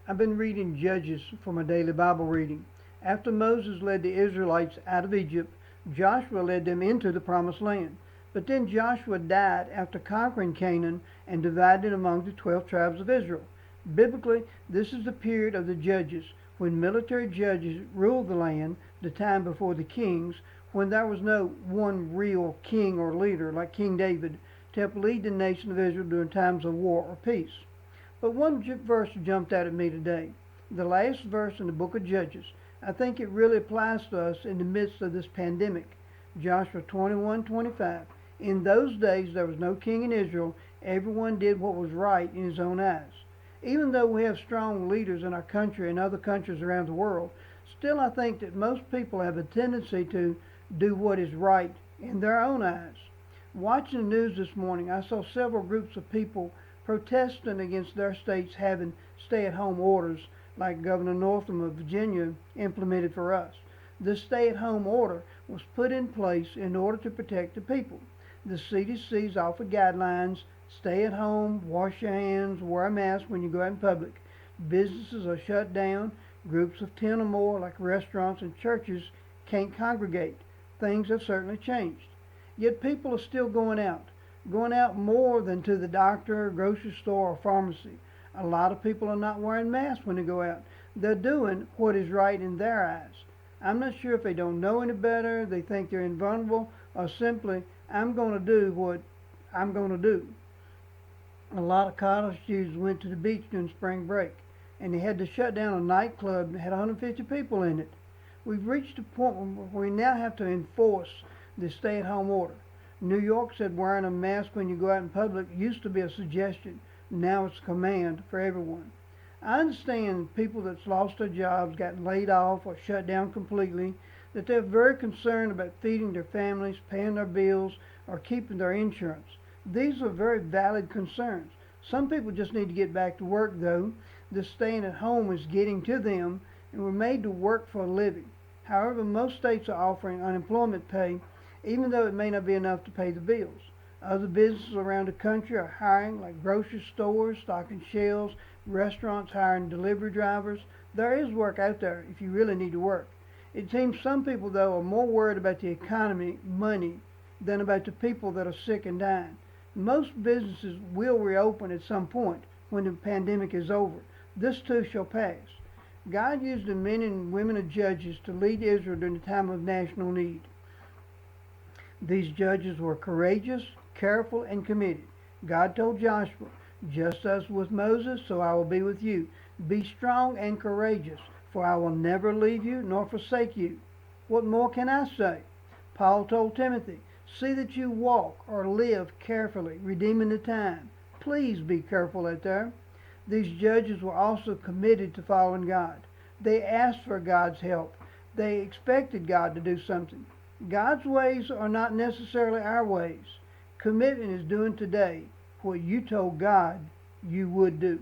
I've been reading Judges for my daily Bible reading. After Moses led the Israelites out of Egypt, Joshua led them into the Promised Land. But then Joshua died after conquering Canaan and divided among the 12 tribes of Israel. Biblically, this is the period of the Judges, when military judges ruled the land, the time before the kings, when there was no one real king or leader like King David to help lead the nation of Israel during times of war or peace. But one verse jumped out at me today. The last verse in the book of Judges. I think it really applies to us in the midst of this pandemic. Joshua 21:25. In those days there was no king in Israel. Everyone did what was right in his own eyes. Even though we have strong leaders in our country and other countries around the world, still I think that most people have a tendency to do what is right in their own eyes. Watching the news this morning, I saw several groups of people protesting against their states having stay-at-home orders like Governor Northam of Virginia implemented for us. This stay-at-home order was put in place in order to protect the people. The CDC's offered guidelines: stay at home, wash your hands, wear a mask when you go out in public. Businesses are shut down. Groups of 10 or more, like restaurants and churches, can't congregate. Things have certainly changed. Yet people are still going out more than to the doctor, grocery store, or pharmacy. A lot of people are not wearing masks when they go out. They're doing what is right in their eyes. I'm not sure if they don't know any better, they think they're invulnerable, or simply, I'm going to do what I'm going to do. A lot of college students went to the beach during spring break, and they had to shut down a nightclub that had 150 people in it. We've reached a point where we now have to enforce the stay-at-home order. New York said wearing a mask when you go out in public used to be a suggestion. Now it's a command for everyone. I understand people that's lost their jobs, got laid off, or shut down completely, that they're very concerned about feeding their families, paying their bills, or keeping their insurance. These are very valid concerns. Some people just need to get back to work, though. This staying at home is getting to them, and we're made to work for a living. However, most states are offering unemployment pay, even though it may not be enough to pay the bills. Other businesses around the country are hiring, like grocery stores, stocking shelves, restaurants hiring delivery drivers. There is work out there if you really need to work. It seems some people, though, are more worried about the economy, money, than about the people that are sick and dying. Most businesses will reopen at some point when the pandemic is over. This too shall pass. God used the men and women of judges to lead Israel during the time of national need. These judges were courageous, careful, and committed. God told Joshua, just as with Moses, so I will be with you. Be strong and courageous, for I will never leave you nor forsake you. What more can I say? Paul told Timothy, see that you walk or live carefully, redeeming the time. Please be careful out there. These judges were also committed to following God. They asked for God's help. They expected God to do something. God's ways are not necessarily our ways. Commitment is doing today what you told God you would do.